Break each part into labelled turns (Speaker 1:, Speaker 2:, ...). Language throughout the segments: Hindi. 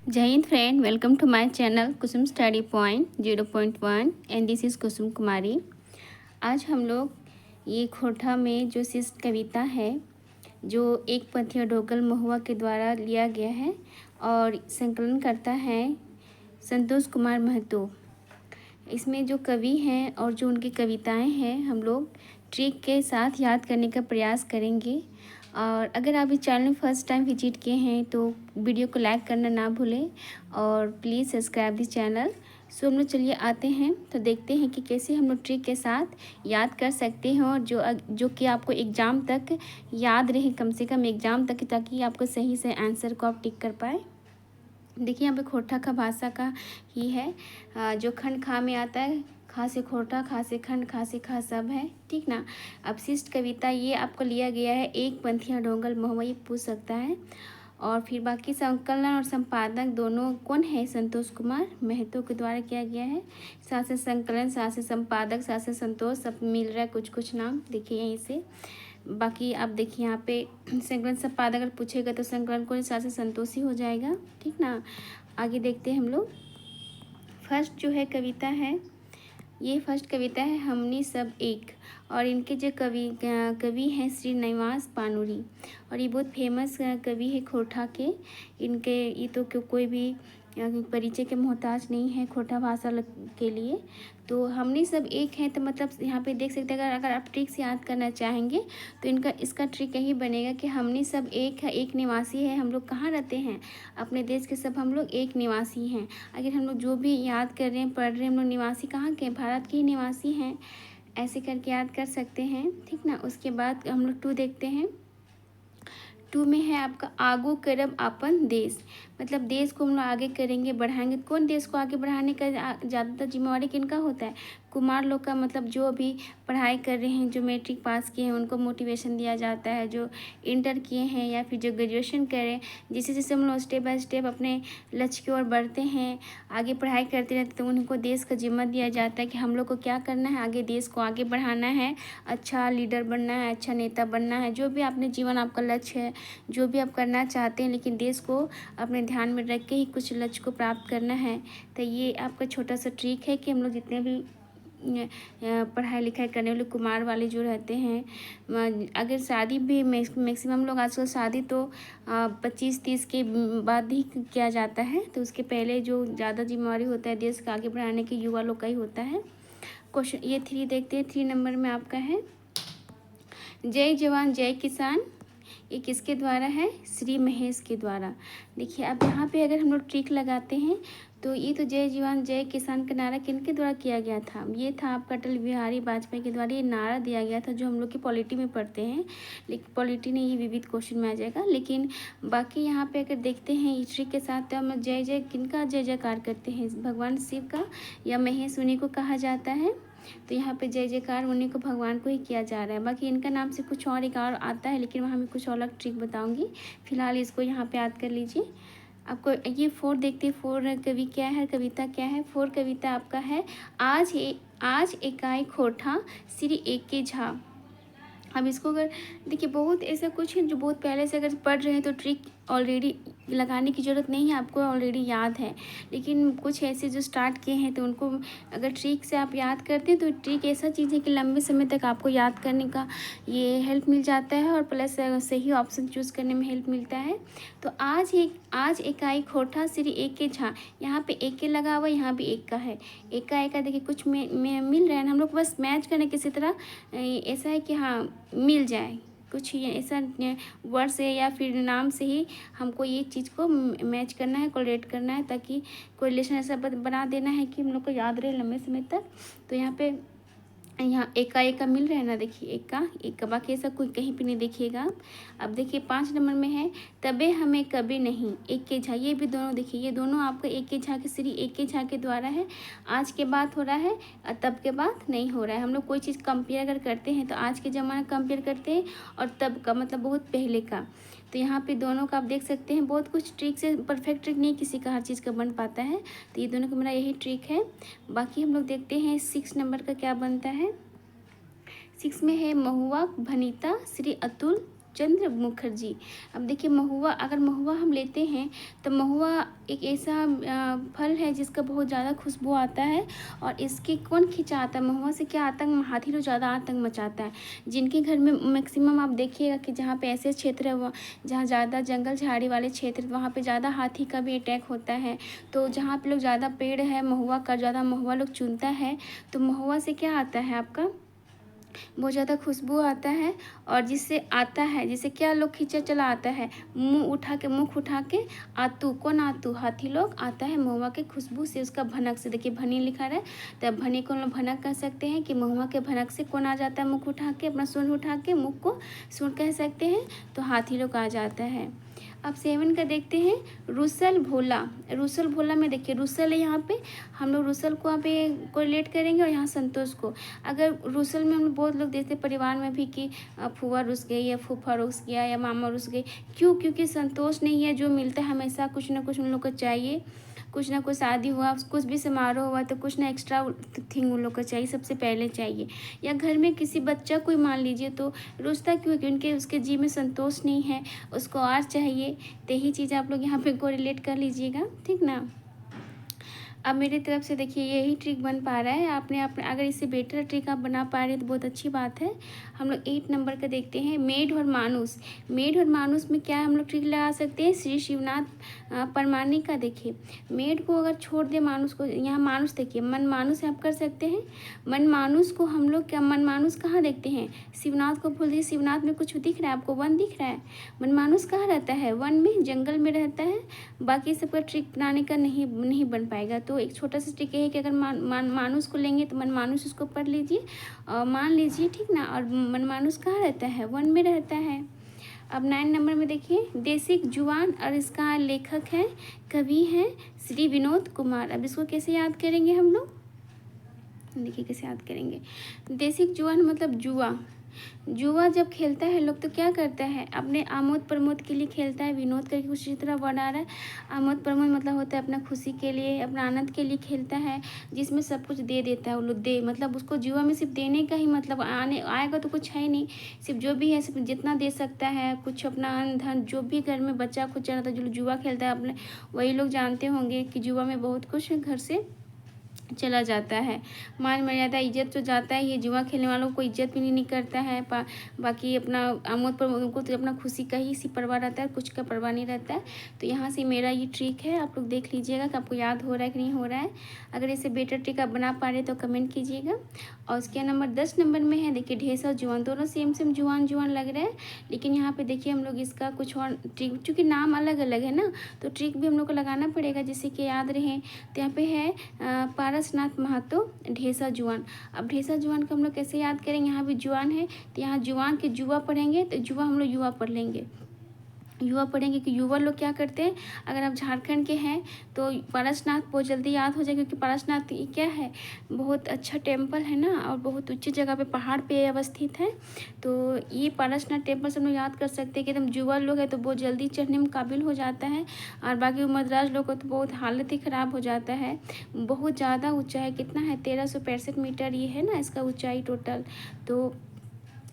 Speaker 1: Jai Hind friend, welcome to my channel Kusum Study Point 0.1 and this is कुसुम कुमारी। आज हम लोग ये खोटा में जो शिष्ट कविता है जो एक पंथी ढोकल महुआ के द्वारा लिया गया है और संकलन करता है संतोष कुमार महतो। इसमें जो कवि हैं और जो उनकी कविताएं हैं हम लोग ट्रिक के साथ याद करने का प्रयास करेंगे। और अगर आप इस चैनल में फर्स्ट टाइम विजिट किए हैं तो वीडियो को लाइक करना ना भूलें और प्लीज़ सब्सक्राइब दिस चैनल। सो हम लोग चलिए आते हैं तो देखते हैं कि कैसे हम लोग ट्रिक के साथ याद कर सकते हैं और जो कि आपको एग्ज़ाम तक याद रहे, कम से कम एग्ज़ाम तक, ताकि आपको सही से आंसर को आप टिक कर पाए। देखिए यहाँ पे खोटा का भाषा का ही है जो खंड खा में आता है। खा से खोटा, खा से खंड, खा से खा सब है, ठीक ना। अब शिष्ट कविता ये आपको लिया गया है एक पंथिया ढोंगल महुआ, ये पूछ सकता है। और फिर बाकी संकलन और संपादक दोनों कौन है? संतोष कुमार महतो के द्वारा किया गया है। साथ से संकलन, साथ से संपादक, साथ से संतोष, सब मिल रहा है कुछ कुछ नाम, देखिए यहीं से। बाकी आप देखिए यहाँ पे संकलन संपादक अगर पूछेगा तो संकलन को साथ से संतोष ही हो जाएगा, ठीक ना। आगे देखते हैं हम लोग। फर्स्ट जो है कविता है, ये फर्स्ट कविता है हमनी सब एक, और इनके जो कवि हैं श्री निवास पानुरी, और ये बहुत फेमस कवि है खोटा के। इनके ये तो कोई भी परिचय के मोहताज नहीं है खोटा भाषा के लिए। तो हमनी सब एक हैं, तो मतलब यहाँ पे देख सकते हैं अगर आप ट्रिक से याद करना चाहेंगे तो इसका ट्रिक यही बनेगा कि हमनी सब एक है, एक निवासी है। हम लोग कहाँ रहते हैं? अपने देश के सब हम लोग एक निवासी हैं। अगर हम लोग जो भी याद कर रहे हैं, पढ़ रहे हैं, हम लोग निवासी कहाँ के? भारत के ही निवासी हैं। ऐसे करके याद कर सकते हैं, ठीक ना। उसके बाद हम लोग 2 देखते हैं। 2 में है आपका आगू करब अपन देश, मतलब देश को हम लोग आगे करेंगे, बढ़ाएंगे। कौन देश को आगे बढ़ाने का ज़्यादातर जिम्मेवारी किनका होता है? कुमार लोग का। मतलब जो अभी पढ़ाई कर रहे हैं, जो मैट्रिक पास किए हैं, उनको मोटिवेशन दिया जाता है। जो इंटर किए हैं या फिर जो ग्रेजुएशन करें, जैसे जैसे हम लोग स्टेप बाय स्टेप अपने लक्ष्य की ओर बढ़ते हैं, आगे पढ़ाई करते रहते, तो उनको देश का जिम्मा दिया जाता है कि हम लोग को क्या करना है, आगे देश को आगे बढ़ाना है, अच्छा लीडर बनना है, अच्छा नेता बनना है। जो भी आपने जीवन आपका लक्ष्य है, जो भी आप करना चाहते हैं, लेकिन देश को अपने ध्यान में रख के ही कुछ लक्ष्य को प्राप्त करना है। तो ये आपका छोटा सा ट्रिक है कि हम लोग जितने भी पढ़ाई लिखाई करने वाले कुमार वाले जो रहते हैं, अगर शादी भी मैक्सिमम लोग आजकल शादी तो 25-30 के बाद ही किया जाता है, तो उसके पहले जो ज़्यादा जिम्मेवारी होता है देश का आगे बढ़ाने के युवा लोग का ही होता है। क्वेश्चन ये 3 देखते हैं। 3 नंबर में आपका है जय जवान जय किसान, ये किसके द्वारा है? श्री महेश के द्वारा। देखिए अब यहाँ पे अगर हम लोग ट्रिक लगाते हैं तो ये तो जय जवान जय किसान का नारा किनके द्वारा किया गया था? ये था आपका अटल बिहारी वाजपेयी के द्वारा ये नारा दिया गया था, जो हम लोग की पॉलिटी में पढ़ते हैं। लेकिन पॉलिटी नहीं, ये विविध क्वेश्चन में आ जाएगा। लेकिन बाकी यहाँ पे अगर देखते हैं इस ट्रिक के साथ, तो हम जय जय किनका जय जयकार करते हैं? भगवान शिव का या महेश, उन्हीं को कहा जाता है। तो यहाँ पे जय जयकार उन्हीं को, भगवान को ही किया जा रहा है। बाकी इनका नाम से कुछ और एक और आता है, लेकिन वहाँ मैं कुछ अलग ट्रिक बताऊँगी। फिलहाल इसको यहाँ पे याद कर लीजिए। आपको ये 4 देखते हैं। 4 कवि क्या है, कविता क्या है? 4 कविता आपका है आज एकाई खोटा श्री एक के झा। अब इसको अगर देखिए, बहुत ऐसा कुछ है जो बहुत पहले से अगर पढ़ रहे हैं तो ट्रिक ऑलरेडी लगाने की ज़रूरत नहीं है, आपको ऑलरेडी याद है। लेकिन कुछ ऐसे जो स्टार्ट किए हैं तो उनको अगर ट्रिक से आप याद करते हैं तो ट्रिक ऐसा चीज़ है कि लंबे समय तक आपको याद करने का ये हेल्प मिल जाता है, और प्लस सही ऑप्शन चूज़ करने में हेल्प मिलता है। तो आज एकाई खोटा श्री एक के झा, यहाँ पे एक के लगा हुआ, यहाँ भी एक का है। एक का देखिए कुछ में मिल रहा है ना, हम लोग बस मैच करने किसी तरह ऐसा है कि हाँ मिल जाए कुछ ये ऐसा वर्ड से या फिर नाम से ही हमको ये चीज़ को मैच करना है, कोरिलेट करना है, ताकि कोरिलेशन ऐसा बना देना है कि हम लोग को याद रहे लंबे समय तक। तो यहाँ पे यहाँ एक का मिल रहा है ना, देखिए एक का, बाकी ऐसा कोई कहीं पे नहीं देखिएगा। अब देखिए 5 नंबर में है तबे हमें कभी नहीं एक के झा, ये भी दोनों देखिए, ये दोनों आपका एक के झा के श्री एक के झा के द्वारा है। आज के बात हो रहा है और तब के बात नहीं हो रहा है। हम लोग कोई चीज़ कंपेयर अगर करते हैं तो आज के ज़माना कंपेयर करते हैं और तब का मतलब बहुत पहले का। तो यहाँ पे दोनों का आप देख सकते हैं, बहुत कुछ ट्रिक से, परफेक्ट ट्रिक नहीं किसी का हर चीज़ का बन पाता है। तो ये दोनों का मेरा यही ट्रिक है। बाकी हम लोग देखते हैं 6 नंबर का क्या बनता है। 6 में है महुआ भनीता श्री अतुल चंद्र मुखर्जी। अब देखिए महुआ, अगर महुआ हम लेते हैं तो महुआ एक ऐसा फल है जिसका बहुत ज़्यादा खुशबू आता है, और इसके कौन खिंचाता है, महुआ से क्या आतंक, हाथी लोग ज़्यादा आतंक मचाता है। जिनके घर में मैक्सिमम आप देखिएगा कि जहाँ पे ऐसे क्षेत्र है, वहाँ जहाँ ज़्यादा जंगल झाड़ी वाले क्षेत्र, वहाँ पे ज़्यादा हाथी का भी अटैक होता है। तो जहाँ पे लोग ज़्यादा पेड़ है महुआ का, ज़्यादा महुआ लोग चुनता है, तो महुआ से क्या आता है आपका, बहुत ज़्यादा खुशबू आता है। और जिससे आता है, जिससे क्या लोग खींचा चला आता है, मुख उठा के आतू, कौन आतू, हाथी लोग आता है महुआ के खुशबू से, उसका भनक से। देखिए भनी लिखा रहा है, तो अब भनी को हम लोग भनक कह सकते हैं कि महुआ के भनक से कौन आ जाता है, मुख उठा के, अपना सूंड उठा के, मुख को सूंड कह सकते हैं, तो हाथी लोग आ जाता है। अब 7 का देखते हैं, रुसल भोला। रुसल भोला में देखिए रुसल है, यहाँ पे हम लोग रुसल को यहाँ पे कोरिलेट करेंगे, और यहाँ संतोष को। अगर रुसल में हम लोग बहुत लोग देखते परिवार में भी कि फुआ रुस गई या फूफा रुस गया या मामा रुस गई, क्यों, क्योंकि संतोष नहीं है जो मिलता है हमेशा, कुछ ना कुछ उन लोग को चाहिए, कुछ ना कुछ शादी हुआ, कुछ भी समारोह हुआ तो कुछ ना एक्स्ट्रा थिंग उन लोग को चाहिए, सबसे पहले चाहिए। या घर में किसी बच्चा कोई मान लीजिए तो रुसता क्यों है, क्योंकि उसके जी में संतोष नहीं है, उसको और चाहिए। तो यही चीज़ आप लोग यहाँ पे कोरिलेट कर लीजिएगा, ठीक ना। अब मेरी तरफ से देखिए यही ट्रिक बन पा रहा है, आपने अगर इससे बेटर ट्रिक आप बना पा रहे हैं तो बहुत अच्छी बात है। हम लोग 8 नंबर का देखते हैं, मेढ और मानुस। मेढ और मानुस में क्या हम लोग ट्रिक लगा सकते हैं, श्री शिवनाथ परमानिक का। देखिए मेढ को अगर छोड़ दे, मानुस को, यहाँ मानुस देखिए, मन मानुस आप कर सकते हैं। मन मानुस को हम लोग क्या, मन मानुस कहाँ देखते हैं, शिवनाथ को भूल दिए, शिवनाथ में कुछ दिख रहा है आपको, वन दिख रहा है, मन मानुस कहाँ रहता है, वन में, जंगल में रहता है। बाकी सबका ट्रिक बनाने का नहीं बन पाएगा। तो एक छोटा सा ट्रिक है कि अगर मानुस को लेंगे तो मन मानुस उसको पढ़ लीजिए और मान लीजिए, ठीक ना। और मन मानुस कहाँ रहता है, वन में रहता है। अब 9 नंबर में देखिए, देसिक जुआन, और इसका लेखक है, कवि हैं श्री विनोद कुमार। अब इसको कैसे याद करेंगे हम लोग, देखिए कैसे याद करेंगे। देसिक जुआन मतलब जुआ, जुआ जब खेलता है लोग तो क्या करता है, अपने आमोद प्रमोद के लिए खेलता है, विनोद करके कुछ इस तरह वर्ड आ रहा है। आमोद प्रमोद मतलब होता है अपना खुशी के लिए, अपना आनंद के लिए खेलता है, जिसमें सब कुछ दे देता है वो लोग, दे मतलब उसको जुआ में सिर्फ देने का ही मतलब, आएगा तो कुछ है ही नहीं, सिर्फ जो भी है सिर्फ जितना दे सकता है, कुछ अपना अन्न धन जो भी घर में बच्चा कुछ चल रहा था, जो जुआ खेलता है अपने, वही लोग जानते होंगे कि जुआ में बहुत कुछ घर से चला जाता है, मान मर्यादा इज्जत तो जाता है। ये जुआ खेलने वालों को इज्जत भी नहीं करता है, बाकी अपना आमोद पर उनको तो अपना खुशी का ही सी परवाह रहता है, कुछ का परवाह नहीं रहता है। तो यहाँ से मेरा ये ट्रिक है, आप लोग देख लीजिएगा कि आपको याद हो रहा है कि नहीं हो रहा है। अगर इसे बेटर ट्रिक आप बना पा रहे तो कमेंट कीजिएगा। और उसके नंबर 10 नंबर में है, देखिए ढेस और जुआन, दोनों सेम जुआन जुआन लग रहा है, लेकिन यहाँ पे देखिए हम लोग इसका कुछ और ट्रिक, चूँकि नाम अलग अलग है ना, तो ट्रिक भी हम लोग को लगाना पड़ेगा जिससे कि याद रहे। तो यहाँ पे है पारसनाथ महतो ढेसा जुआन। अब ढेसा जुआन को हम लोग कैसे याद करेंगे, यहाँ भी जुआन है तो यहाँ जुआन के जुआ पढ़ेंगे, तो जुआ हम लोग युवा पढ़ लेंगे, युवा पढ़ेंगे कि युवा लोग क्या करते हैं। अगर आप झारखंड के हैं तो पारसनाथ बहुत जल्दी याद हो जाएगा, क्योंकि पारसनाथ ये क्या है, बहुत अच्छा टेम्पल है ना, और बहुत ऊंची जगह पे पहाड़ पे अवस्थित है। तो ये पारसनाथ टेम्पल से हम लोग याद कर सकते हैं कि एकदम युवा लोग है तो बहुत जल्दी चढ़ने में काबिल हो जाता है, और बाकी मद्रास लोग को तो बहुत हालत ही ख़राब हो जाता है। बहुत ज़्यादा ऊँचा है, कितना है 1365 मीटर ये है ना इसका ऊँचाई टोटल। तो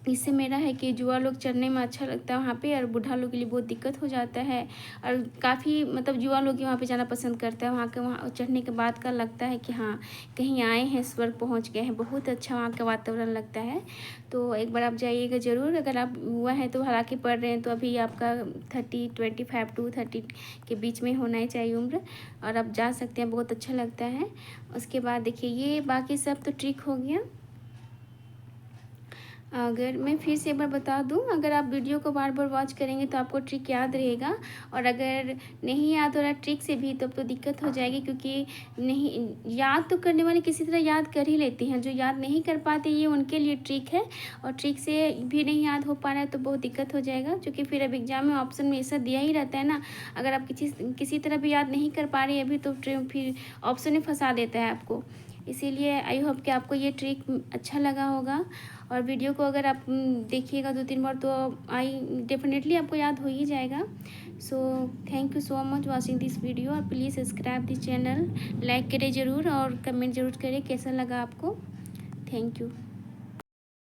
Speaker 1: इससे मेरा है कि जुआ लोग चढ़ने में अच्छा लगता है वहाँ पे, और बूढ़ा लोग के लिए बहुत दिक्कत हो जाता है, और काफ़ी मतलब जुआ लोग ही वहाँ पे जाना पसंद करता है। वहाँ चढ़ने के बाद का लगता है कि हाँ कहीं आए हैं, स्वर्ग पहुँच गए हैं, बहुत अच्छा वहाँ का वातावरण लगता है। तो एक बार आप जाइएगा ज़रूर, अगर आप युवा हैं तो, हालांकि पढ़ रहे हैं तो अभी आपका 25 to 30 के बीच में होना ही चाहिए उम्र, और आप जा सकते हैं, बहुत अच्छा लगता है। उसके बाद देखिए ये बाकी सब तो ट्रिक हो गया। अगर मैं फिर से एक बार बता दूं, अगर आप वीडियो को बार बार वॉच करेंगे तो आपको ट्रिक याद रहेगा, और अगर नहीं याद हो रहा ट्रिक से भी तो दिक्कत हो जाएगी, क्योंकि नहीं याद तो करने वाले किसी तरह याद कर ही लेते हैं, जो याद नहीं कर पाते ये उनके लिए ट्रिक है, और ट्रिक से भी नहीं याद हो पा रहा है तो बहुत दिक्कत हो जाएगा, क्योंकि फिर अब एग्जाम में ऑप्शन में ऐसा दिया ही रहता है ना, अगर आप किसी तरह भी याद नहीं कर पा रहे अभी तो फिर ऑप्शन में फंसा देता है आपको। इसीलिए आई होप कि आपको ये ट्रिक अच्छा लगा होगा, और वीडियो को अगर आप देखिएगा 2-3 बार तो डेफिनेटली आपको याद हो ही जाएगा। So thank you so much watching this video, और please subscribe this channel, like करें ज़रूर और कमेंट ज़रूर करें कैसा लगा आपको। Thank you.